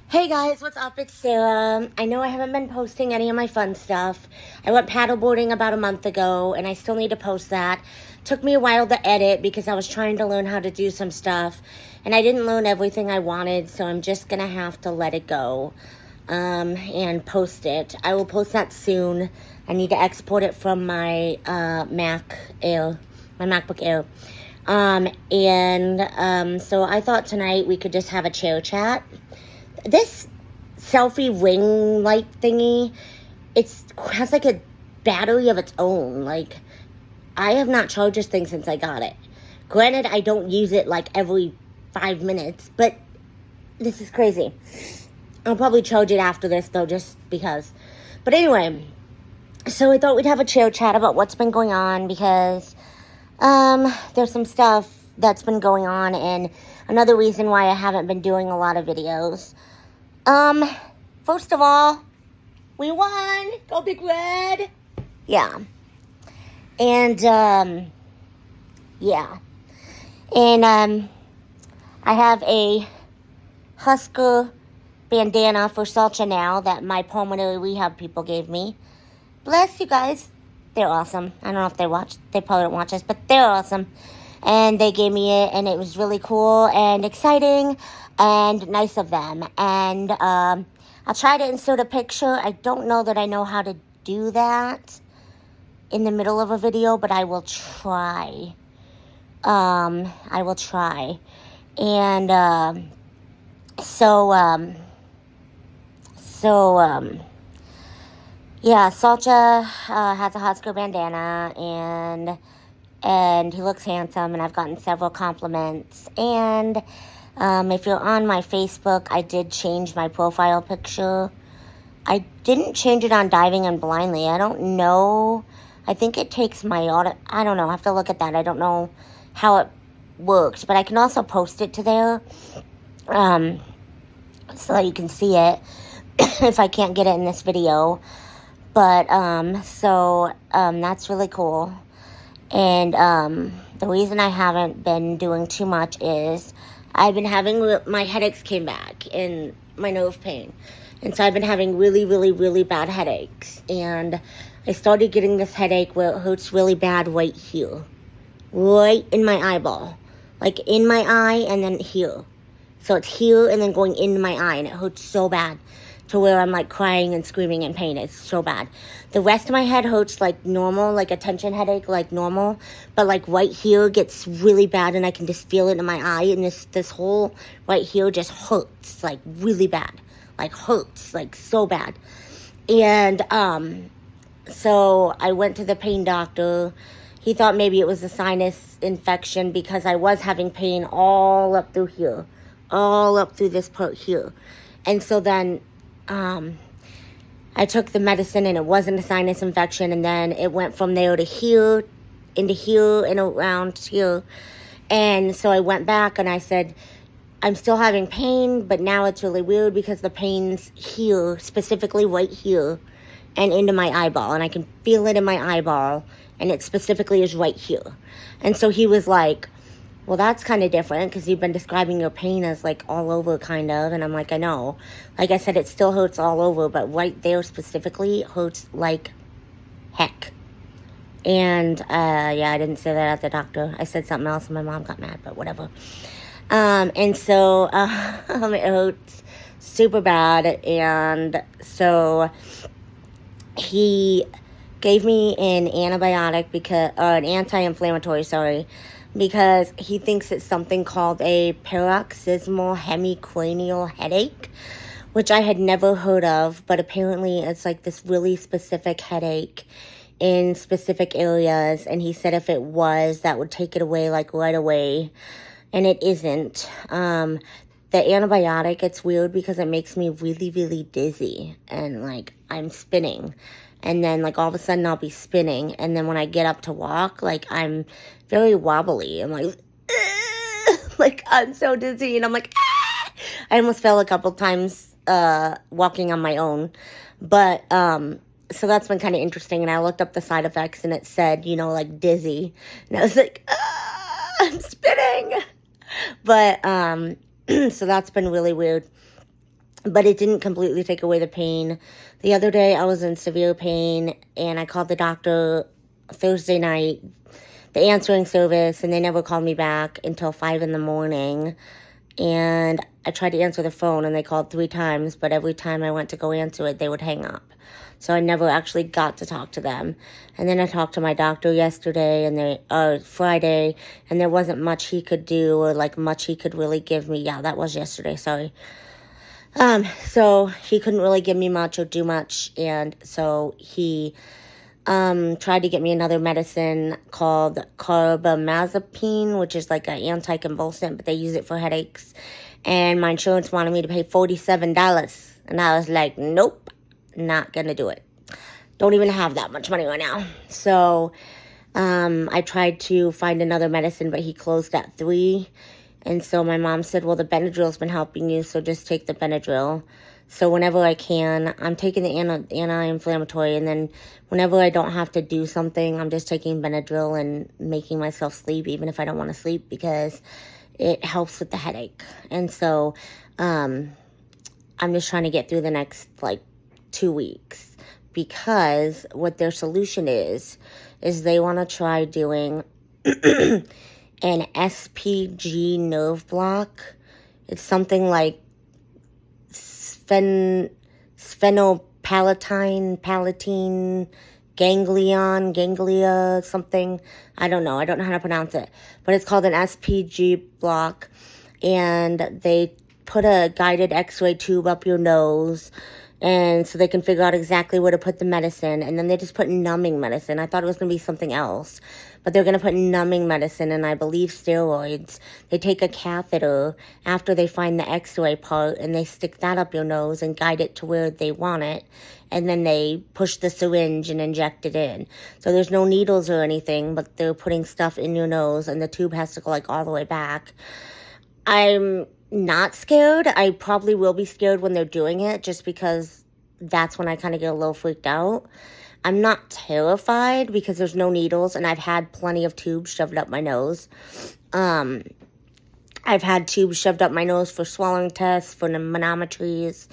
Hey guys, what's up? It's Sarah. I know I haven't been posting any of my fun stuff. I went paddleboarding about a month ago, and I still need to post that. Took me a while to edit because I was trying to learn how to do some stuff, and I didn't learn everything I wanted, so I'm just gonna have to let it go and post it. I will post that soon. I need to export it from my MacBook Air. So I thought tonight we could just have a chair chat. This selfie ring light thingy, has like a battery of its own. Like, I have not charged this thing since I got it. Granted, I don't use it like every 5 minutes, but this is crazy. I'll probably charge it after this though, just because. But anyway, so I thought we'd have a chair chat about what's been going on, because there's some stuff that's been going on, and another reason why I haven't been doing a lot of videos. First of all, we won! Go Big Red! Yeah. And, yeah. And, I have a Husker bandana for Salcha now that my pulmonary rehab people gave me. Bless you guys. They're awesome. I don't know if they probably don't watch us, but they're awesome. And they gave me it, and it was really cool and exciting and nice of them. And I'll try to insert a picture. I don't know that I know how to do that in the middle of a video, but I will try. And yeah, Salcha has a Husker bandana, and he looks handsome, and I've gotten several compliments. And if you're on my Facebook, I did change my profile picture. I didn't change it on Diving and Blindly. I don't know. I think it takes my I don't know. I have to look at that. I don't know how it works, but I can also post it to there so that you can see it if I can't get it in this video. But, that's really cool. And, the reason I haven't been doing too much is I've been having, my headaches came back and my nerve pain. And so I've been having really, really, really bad headaches. And I started getting this headache where it hurts really bad right here. Right in my eyeball. Like in my eye and then here. So it's here and then going into my eye, and it hurts so bad, to where I'm like crying and screaming in pain. It's so bad. The rest of my head hurts like normal, like a tension headache, like normal. But like right here gets really bad, and I can just feel it in my eye. And this whole right here just hurts like really bad. Like hurts, like so bad. And so I went to the pain doctor. He thought maybe it was a sinus infection, because I was having pain all up through here. All up through this part here. And so then I took the medicine, and it wasn't a sinus infection, and then it went from there to here, into here, and around here. And so I went back, and I said, I'm still having pain, but now it's really weird because the pain's here, specifically right here, and into my eyeball, and I can feel it in my eyeball, and it specifically is right here. And so he was like, well, that's kind of different, because you've been describing your pain as, like, all over, kind of. And I'm like, I know. Like I said, it still hurts all over, but right there specifically hurts like heck. And, yeah, I didn't say that at the doctor. I said something else, and my mom got mad, but whatever. And so, it hurts super bad. And so he gave me an antibiotic, an anti-inflammatory, because he thinks it's something called a paroxysmal hemicranial headache, which I had never heard of, but apparently it's like this really specific headache in specific areas, and he said if it was, that would take it away like right away, and it isn't. The antibiotic, it's weird because it makes me really, really dizzy, and like I'm spinning. And then, like, all of a sudden I'll be spinning. And then when I get up to walk, like, I'm very wobbly. I'm like, like, I'm so dizzy. And I'm like, ah! I almost fell a couple times walking on my own. But, so that's been kind of interesting. And I looked up the side effects, and it said, you know, like, dizzy. And I was like, ah, I'm spinning. But, so that's been really weird. but it didn't completely take away the pain. The other day, I was in severe pain, and I called the doctor Thursday night, the answering service, and they never called me back until 5 in the morning. And I tried to answer the phone, and they called 3 times, but every time I went to go answer it, they would hang up. So I never actually got to talk to them. And then I talked to my doctor yesterday and Friday, and there wasn't much he could do or like much he could really give me. Yeah, that was yesterday, sorry. So he couldn't really give me much or do much, and so he tried to get me another medicine called carbamazepine, which is like an anticonvulsant, but they use it for headaches. And my insurance wanted me to pay $47, and I was like, nope, not gonna do it. Don't even have that much money right now. So I tried to find another medicine, but he closed at 3. And so my mom said, well, the Benadryl's been helping you, so just take the Benadryl. So whenever I can, I'm taking the anti-inflammatory, and then whenever I don't have to do something, I'm just taking Benadryl and making myself sleep, even if I don't want to sleep, because it helps with the headache. And so I'm just trying to get through the next, 2 weeks, because what their solution is they want to try doing an SPG nerve block. It's something like palatine, ganglia, something. I don't know how to pronounce it. But it's called an SPG block. And they put a guided x-ray tube up your nose, and so they can figure out exactly where to put the medicine. And then they just put numbing medicine. I thought it was going to be something else, but they're going to put numbing medicine and I believe steroids. They take a catheter after they find the x-ray part, and they stick that up your nose and guide it to where they want it. And then they push the syringe and inject it in. So there's no needles or anything, but they're putting stuff in your nose, and the tube has to go all the way back. I'm not scared. I probably will be scared when they're doing it, just because that's when I kind of get a little freaked out. I'm not terrified because there's no needles, and I've had plenty of tubes shoved up my nose. I've had tubes shoved up my nose for swallowing tests, for manometries.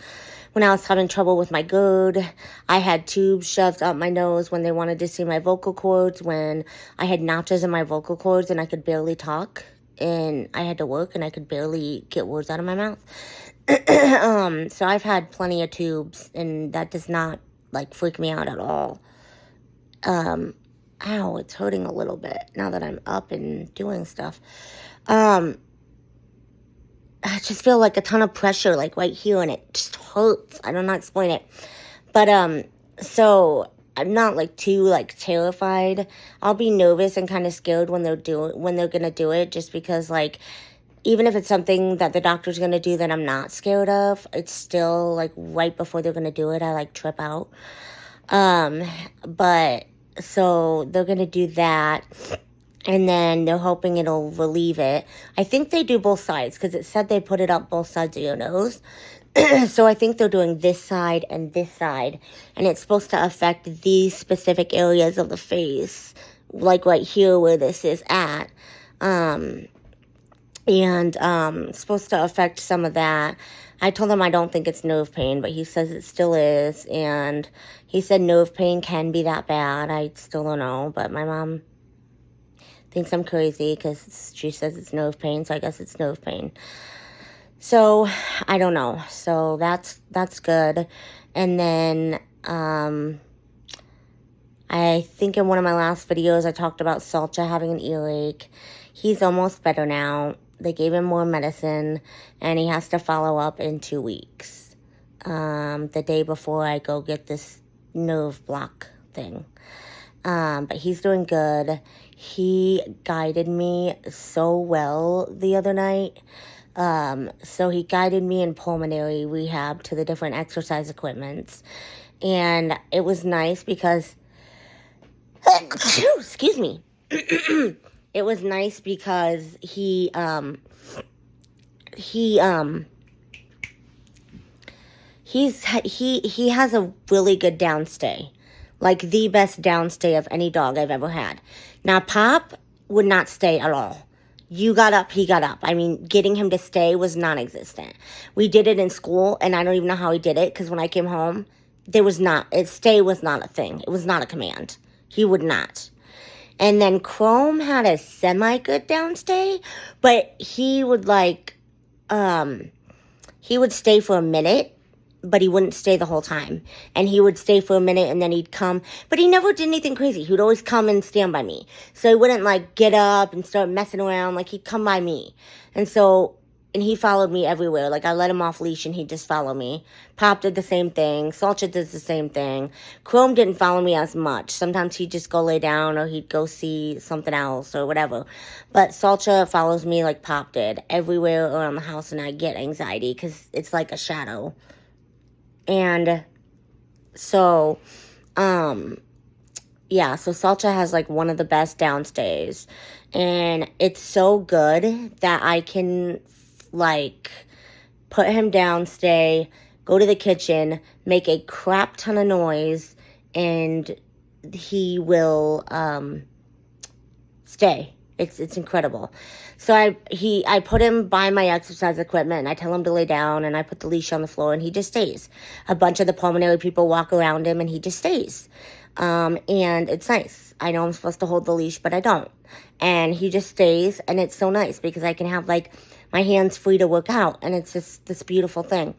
When I was having trouble with my GERD, I had tubes shoved up my nose when they wanted to see my vocal cords, when I had notches in my vocal cords and I could barely talk. And I had to work, and I could barely get words out of my mouth. So I've had plenty of tubes, and that does not, freak me out at all. Ow, it's hurting a little bit now that I'm up and doing stuff. I just feel like a ton of pressure, right here, and it just hurts. I don't know how to explain it. But, so I'm not too terrified. I'll be nervous and kind of scared when they're gonna do it, just because even if it's something that the doctor's gonna do that I'm not scared of, it's still right before they're gonna do it, I trip out. But so they're gonna do that, and then they're hoping it'll relieve it. I think they do both sides, because it said they put it up both sides of your nose. So I think they're doing this side and this side, and it's supposed to affect these specific areas of the face, right here where this is at. It's supposed to affect some of that. I told him I don't think it's nerve pain, but he says it still is, and he said nerve pain can be that bad. I still don't know, but my mom thinks I'm crazy because she says it's nerve pain, so I guess it's nerve pain. So, I don't know. So, that's good. And then, I think in one of my last videos, I talked about Salcha having an earache. He's almost better now. They gave him more medicine, and he has to follow up in 2 weeks. The day before I go get this nerve block thing. But he's doing good. He guided me so well the other night. So he guided me in pulmonary rehab to the different exercise equipments. And it was nice because, excuse me. It was nice because he has a really good downstay. The best downstay of any dog I've ever had. Now, Pop would not stay at all. you got up, he got up. I mean, getting him to stay was non-existent. We did it in school, and I don't even know how he did it, because when I came home, stay was not a thing. It was not a command. He would not. And then Chrome had a semi-good downstay, but he would he would stay for a minute, but he wouldn't stay the whole time. And he would stay for a minute, and then he'd come. But he never did anything crazy. He would always come and stand by me. So he wouldn't, get up and start messing around. He'd come by me. And he followed me everywhere. I let him off leash, and he'd just follow me. Pop did the same thing. Salcha does the same thing. Chrome didn't follow me as much. Sometimes he'd just go lay down, or he'd go see something else or whatever. But Salcha follows me like Pop did everywhere around the house, and I get anxiety because it's like a shadow. And so, so Salcha has one of the best downstays, and it's so good that I can put him down, stay, go to the kitchen, make a crap ton of noise, and he will stay. It's incredible. So I put him by my exercise equipment, and I tell him to lay down, and I put the leash on the floor, and he just stays. A bunch of the pulmonary people walk around him, and he just stays. And it's nice. I know I'm supposed to hold the leash, but I don't. And he just stays, and it's so nice because I can have my hands free to work out, and it's just this beautiful thing.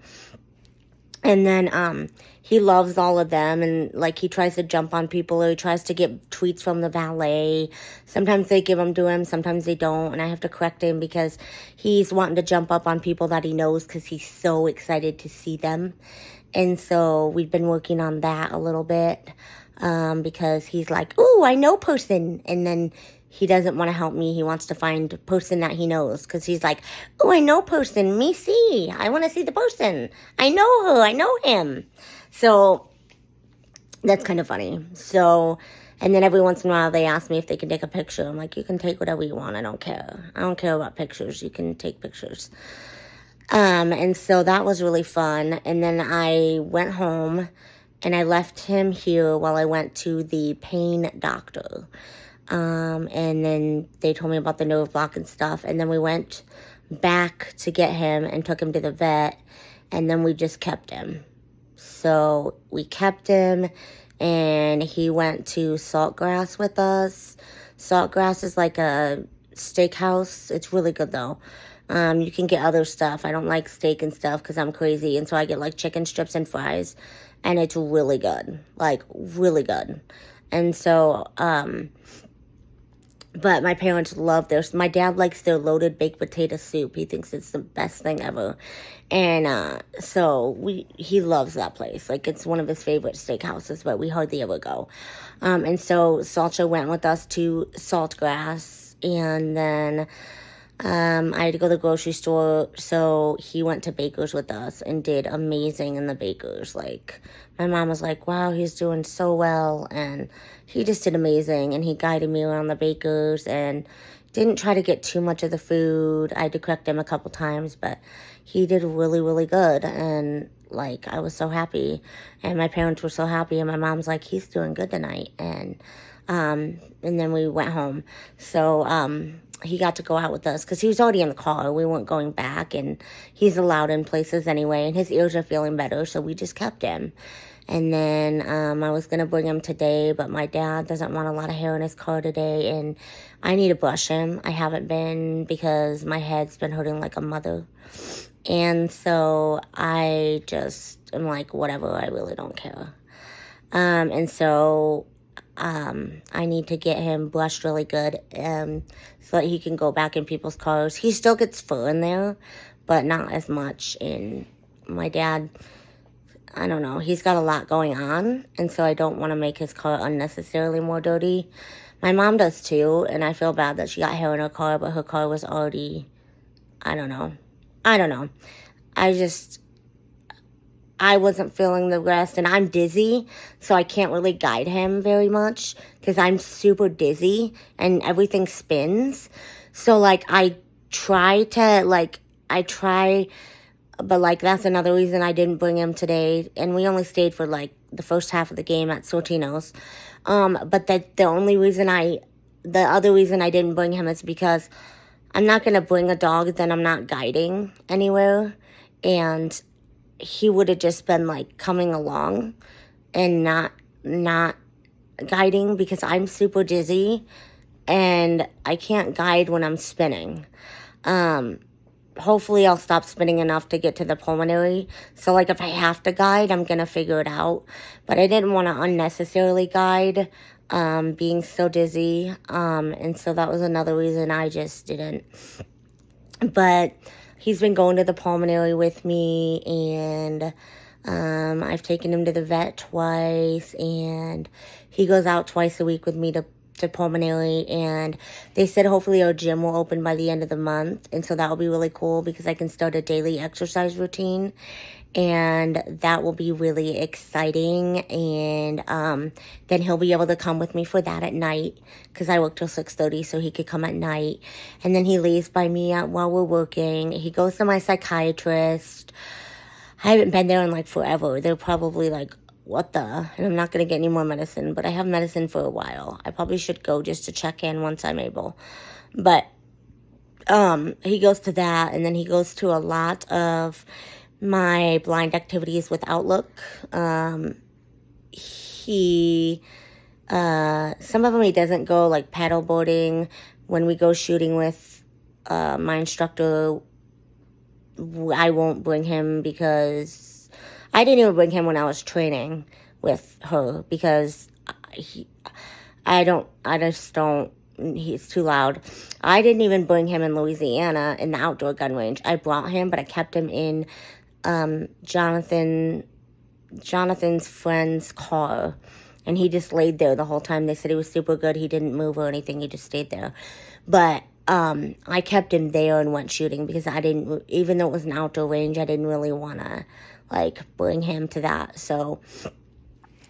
And then he loves all of them, and he tries to jump on people, or he tries to get treats from the valet. Sometimes they give them to him, sometimes they don't, and I have to correct him because he's wanting to jump up on people that he knows because he's so excited to see them. And so we've been working on that a little bit because he's like, "Ooh, I know person," and then he doesn't want to help me. He wants to find a person that he knows because he's like, "Oh, I know person. Me see. I want to see the person. I know her. I know him." So that's kind of funny. So, and then every once in a while they ask me if they can take a picture. I'm like, "You can take whatever you want. I don't care. I don't care about pictures. You can take pictures." And so that was really fun. And then I went home and I left him here while I went to the pain doctor. And then they told me about the nerve block and stuff. And then we went back to get him and took him to the vet. And then we just kept him. So we kept him, and he went to Saltgrass with us. Saltgrass is like a steakhouse. It's really good though. You can get other stuff. I don't like steak and stuff because I'm crazy. And so I get chicken strips and fries. And it's really good. Really good. And so, but my parents love my dad likes their loaded baked potato soup. He thinks it's the best thing ever. And so he loves that place. It's one of his favorite steakhouses, but we hardly ever go. And so Salcha went with us to Saltgrass, and then I had to go to the grocery store, so he went to Baker's with us and did amazing in the Baker's. My mom was like, "Wow, he's doing so well," and he just did amazing, and he guided me around the Baker's and didn't try to get too much of the food. I had to correct him a couple times, but he did really, really good, and I was so happy, and my parents were so happy, and my mom's like, "He's doing good tonight," and then we went home. So, he got to go out with us because he was already in the car. We weren't going back, and he's allowed in places anyway, and his ears are feeling better, so we just kept him. And then I was going to bring him today, but my dad doesn't want a lot of hair in his car today, and I need to brush him. I haven't been because my head's been hurting like a mother. And so I just am like, whatever, I really don't care. And so I need to get him brushed really good so that he can go back in people's cars. He still gets fur in there, but not as much. And my dad, I don't know, he's got a lot going on, and so I don't want to make his car unnecessarily more dirty. My mom does too, and I feel bad that she got hair in her car, but her car was already, I don't know. I wasn't feeling the rest, and I'm dizzy, so I can't really guide him very much because I'm super dizzy and everything spins. So I try, but that's another reason I didn't bring him today. And we only stayed for the first half of the game at Sortino's. But the other reason I didn't bring him is because I'm not going to bring a dog that I'm not guiding anywhere. And he would have just been like coming along and not guiding, because I'm super dizzy and I can't guide when I'm spinning. Hopefully I'll stop spinning enough to get to the pulmonary. So like if I have to guide, I'm going to figure it out. But I didn't want to unnecessarily guide, being so dizzy. And so that was another reason I just didn't. But he's been going to the pulmonary with me, and I've taken him to the vet twice, and he goes out twice a week with me to pulmonary, and they said hopefully our gym will open by the end of the month, and so that will be really cool because I can start a daily exercise routine, and that will be really exciting. And then he'll be able to come with me for that at night, because I work till 6:30, so he could come at night. And then he lays by me while we're working. He goes to my psychiatrist. I haven't been there in like forever. They're probably like, what the? And I'm not going to get any more medicine, but I have medicine for a while. I probably should go just to check in once I'm able. But he goes to that, and then he goes to a lot of my blind activities with Outlook. Some of them he doesn't go, like paddle boarding. When we go shooting with my instructor, I won't bring him, because I didn't even bring him when I was training with her, because he's too loud. I didn't even bring him in Louisiana in the outdoor gun range. I brought him, but I kept him in Jonathan's friend's car, and he just laid there the whole time. They said he was super good. He didn't move or anything. He just stayed there. But I kept him there and went shooting, because even though it was an outdoor range, I didn't really want to like bring him to that. So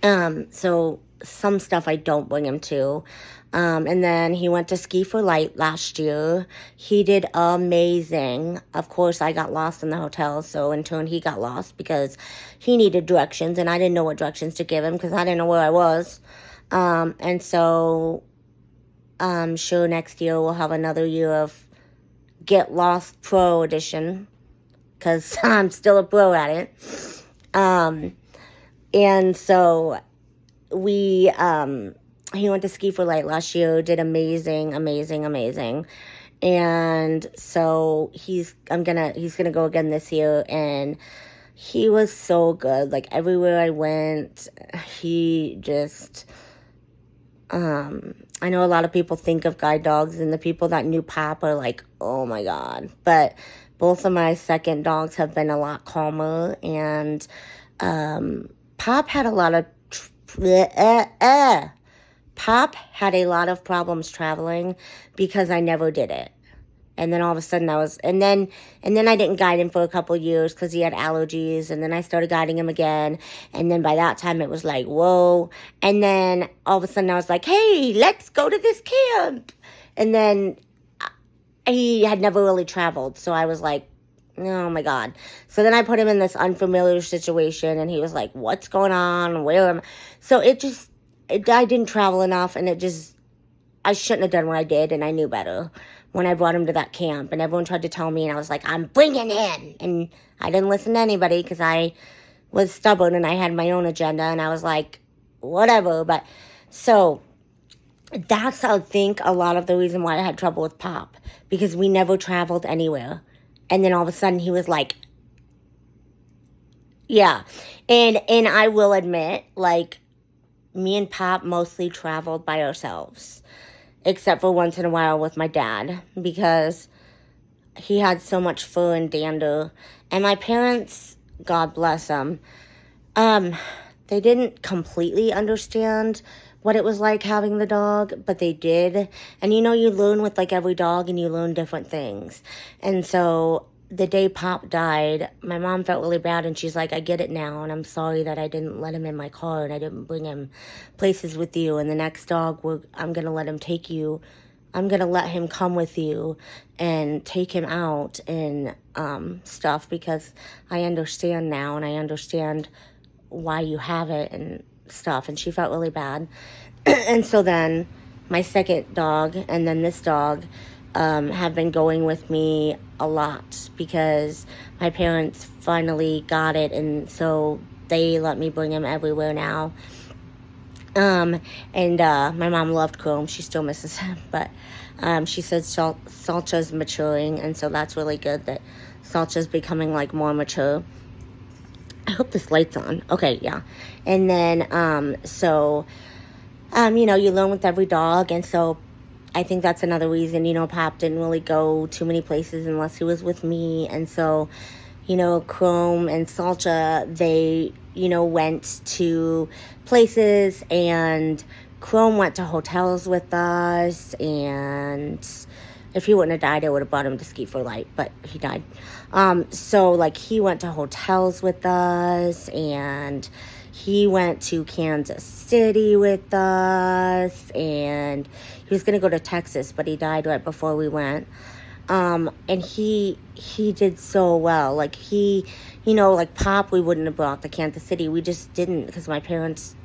some stuff I don't bring him to. And then he went to Ski for Light last year. He did amazing. Of course, I got lost in the hotel, so in turn he got lost because he needed directions, and I didn't know what directions to give him because I didn't know where I was. And so sure, next year we'll have another year of Get Lost Pro Edition, because I'm still a pro at it. And so he went to Ski for Light last year, did amazing. And so he's gonna go again this year, and he was so good. Like everywhere I went, he just, I know a lot of people think of guide dogs, and the people that knew Pop are like, oh my God. But both of my second dogs have been a lot calmer, and Pop had a lot of problems traveling because I never did it. And then all of a sudden and then I didn't guide him for a couple years because he had allergies, and then I started guiding him again, and then by that time it was like, whoa. And then all of a sudden I was like, hey, let's go to this camp. And then he had never really traveled, so I was like, oh my God. So then I put him in this unfamiliar situation, and he was like, what's going on? Where am I? So I didn't travel enough, and I shouldn't have done what I did, and I knew better when I brought him to that camp, and everyone tried to tell me, and I was like, I'm bringing him. And I didn't listen to anybody because I was stubborn, and I had my own agenda, and I was like, whatever. But so that's, I think, a lot of the reason why I had trouble with Pop, because we never traveled anywhere. And then all of a sudden he was like, yeah. And I will admit, like, me and Pop mostly traveled by ourselves, except for once in a while with my dad, because he had so much fur and dander. And my parents, God bless them, they didn't completely understand what it was like having the dog, but they did. And you learn with like every dog, and you learn different things. And so the day Pop died, my mom felt really bad, and she's like, I get it now, and I'm sorry that I didn't let him in my car, and I didn't bring him places with you, and the next dog, I'm going to let him take you. I'm going to let him come with you and take him out and stuff, because I understand now, and I understand why you have it and stuff. And she felt really bad. And so then my second dog, and then this dog, have been going with me a lot because my parents finally got it, and so they let me bring him everywhere now. And my mom loved Chrome. She still misses him, but she said Salcha's maturing, and so that's really good that Salcha's becoming like more mature. I hope this light's on. Okay, yeah. And then you learn with every dog, and so I think that's another reason, Pop didn't really go too many places unless he was with me. And so, Chrome and Salcha, they, went to places, and Chrome went to hotels with us, and if he wouldn't have died, I would have brought him to Ski for Light, but he died. So, he went to hotels with us, and he went to Kansas City with us, and he was going to go to Texas, but he died right before we went. And he did so well. Pop, we wouldn't have brought to Kansas City. We just didn't, because my parents,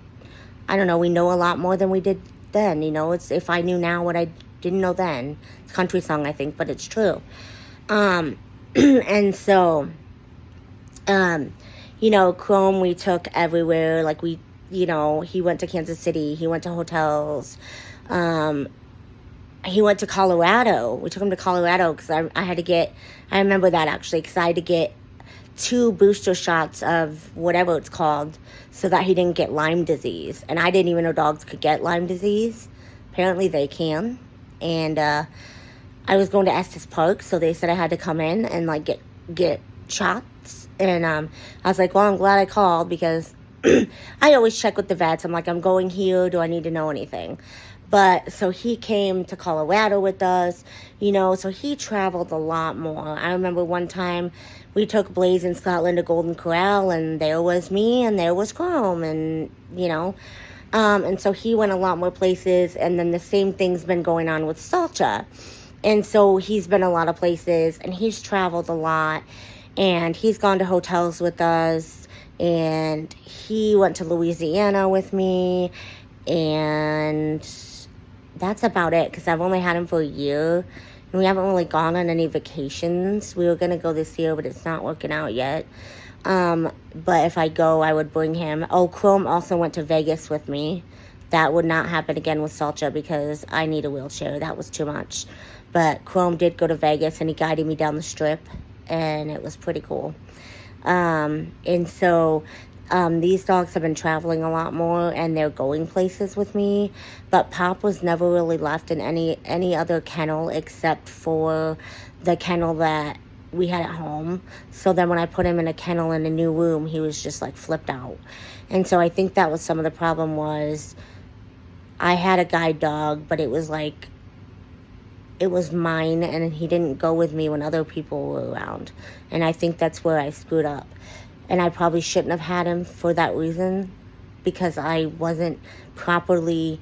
I don't know, we know a lot more than we did then. It's if I knew now what I didn't know then. It's a country song, I think, but it's true. And so, Chrome we took everywhere. He went to Kansas City. He went to hotels. He went to Colorado. We took him to Colorado because I remember that actually, because I had to get 2 booster shots of whatever it's called so that he didn't get Lyme disease. And I didn't even know dogs could get Lyme disease. Apparently they can. And I was going to Estes Park, so they said I had to come in and get shots. And I was like, well, I'm glad I called, because I always check with the vets. I'm like, I'm going here. Do I need to know anything? But so he came to Colorado with us, so he traveled a lot more. I remember one time we took Blaze in Scotland to Golden Corral, and there was me and there was Chrome, and, and so he went a lot more places. And then the same thing's been going on with Salcha. And so he's been a lot of places, and he's traveled a lot, and he's gone to hotels with us, and he went to Louisiana with me, and that's about it, because I've only had him for a year, and we haven't really gone on any vacations. We were going to go this year, but it's not working out yet. But if I go, I would bring him. Oh, Chrome also went to Vegas with me. That would not happen again with Salcha, because I need a wheelchair. That was too much. But Chrome did go to Vegas, and he guided me down the strip, and it was pretty cool. And so these dogs have been traveling a lot more, and they're going places with me. But Pop was never really left in any other kennel except for the kennel that we had at home. So then when I put him in a kennel in a new room, he was just flipped out. And so I think that was some of the problem. Was I had a guide dog, but it was it was mine, and he didn't go with me when other people were around. And I think that's where I screwed up. And I probably shouldn't have had him for that reason, because I wasn't properly,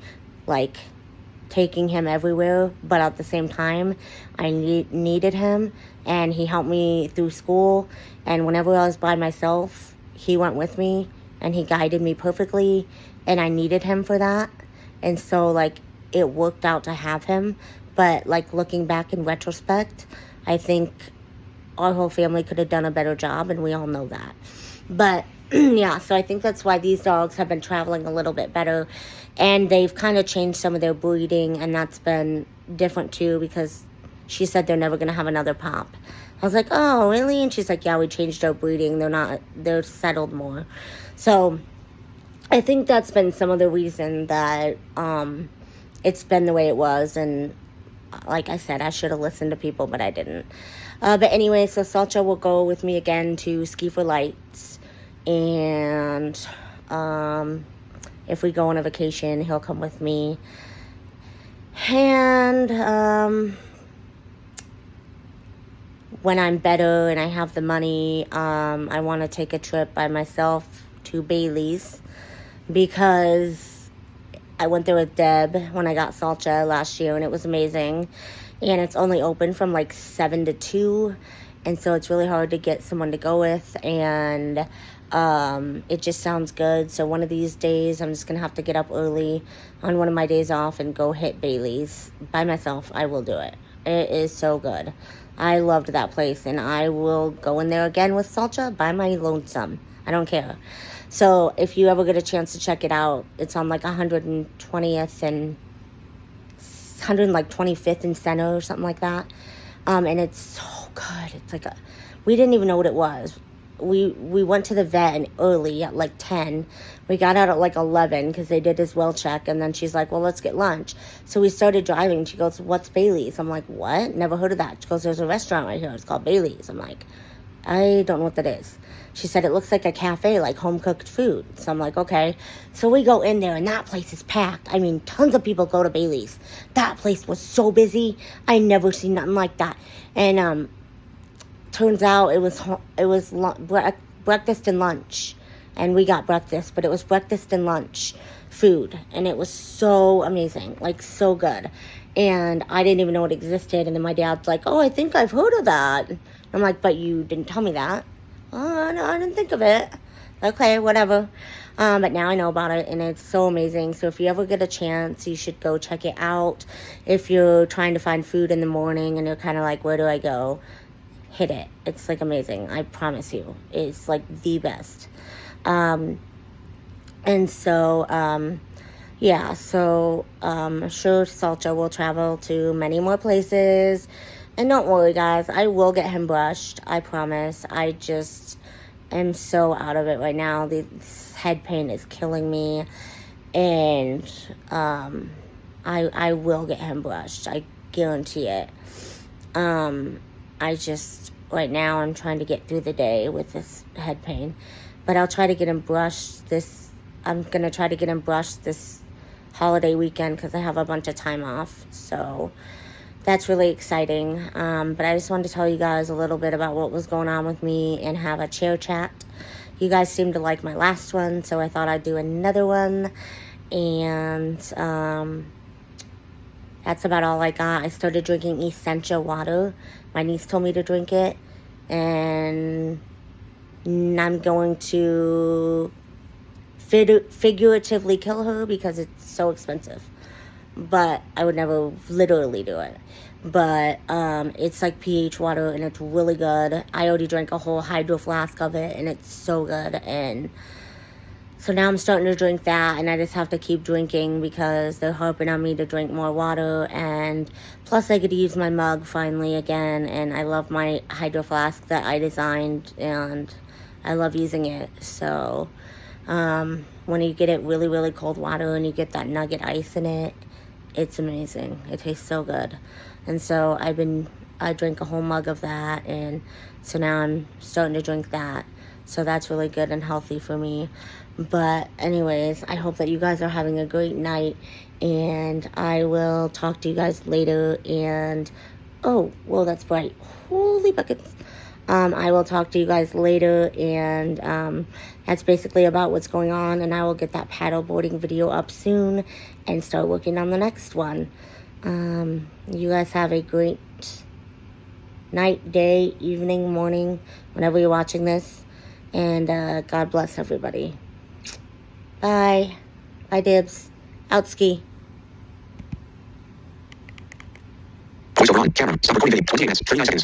taking him everywhere. But at the same time, I needed him, and he helped me through school. And whenever I was by myself, he went with me, and he guided me perfectly, and I needed him for that. And so, it worked out to have him. But, looking back in retrospect, I think our whole family could have done a better job, and we all know that. But, yeah, so I think that's why these dogs have been traveling a little bit better. And they've kind of changed some of their breeding, and that's been different, too, because she said they're never going to have another Pop. I was like, oh, really? And she's like, yeah, we changed our breeding. They're settled more. So I think that's been some of the reason that it's been the way it was. And like I said, I should have listened to people, but I didn't. But anyway, so Salcha will go with me again to Ski for Lights. And if we go on a vacation, he'll come with me. And when I'm better and I have the money, I want to take a trip by myself to Bailey's, because I went there with Deb when I got Salcha last year, and it was amazing. And it's only open from 7 to 2, and so it's really hard to get someone to go with, and it just sounds good. So one of these days, I'm just going to have to get up early on one of my days off and go hit Bailey's by myself. I will do it. It is so good. I loved that place, and I will go in there again with Salcha by my lonesome. I don't care. So if you ever get a chance to check it out, it's on like 120th and 125th and Center or something like that. And it's so good. It's like we didn't even know what it was. We went to the vet early at like 10. We got out at like 11 because they did his well check. And then she's like, well, let's get lunch. So we started driving. She goes, what's Bailey's? I'm like, what? Never heard of that. She goes, there's a restaurant right here. It's called Bailey's. I'm like, I don't know what that is. She said, it looks like a cafe, like home-cooked food. So I'm like, okay. So we go in there, and that place is packed. I mean, tons of people go to Bailey's. That place was so busy. I never seen nothing like that. And turns out it was breakfast and lunch. And we got breakfast, but it was breakfast and lunch food. And it was so amazing, like so good. And I didn't even know it existed. And then my dad's like, oh, I think I've heard of that. I'm like, but you didn't tell me that. Oh, no, I didn't think of it. Okay, whatever. But now I know about it, and it's so amazing. So if you ever get a chance, you should go check it out. If you're trying to find food in the morning and you're kind of like, where do I go? Hit it. It's like amazing. I promise you. It's like the best. And so, yeah, so I'm sure Salcha will travel to many more places. And don't worry, guys, I will get him brushed. I promise. I just am so out of it right now. This head pain is killing me. And I will get him brushed. I guarantee it. I just, right now, I'm trying to get through the day with this head pain. But I'll try to get him brushed I'm going to try to get him brushed this holiday weekend because I have a bunch of time off. So that's really exciting. But I just wanted to tell you guys a little bit about what was going on with me and have a chair chat. You guys seemed to like my last one, so I thought I'd do another one. And that's about all I got. I started drinking essential water. My niece told me to drink it. And I'm going to figuratively kill her because it's so expensive. But I would never literally do it. But it's like pH water, and it's really good. I already drank a whole hydro flask of it, and it's so good. And so now I'm starting to drink that, and I just have to keep drinking because they're harping on me to drink more water. And plus I get to use my mug finally again, and I love my hydro flask that I designed, and I love using it. So when you get it really, really cold water and you get that nugget ice in it, it's amazing. It tastes so good. And so I drank a whole mug of that, and so now I'm starting to drink that. So that's really good and healthy for me. But anyways, I hope that you guys are having a great night, and I will talk to you guys later. And oh, well, that's bright. Holy buckets. I will talk to you guys later, and that's basically about what's going on. And I will get that paddle boarding video up soon and start working on the next one. You guys have a great night, day, evening, morning, whenever you're watching this. And God bless everybody. Bye. Bye, Dibs. Out ski. Voiceover on. Camera. Stop recording video. 28 minutes. 39 seconds.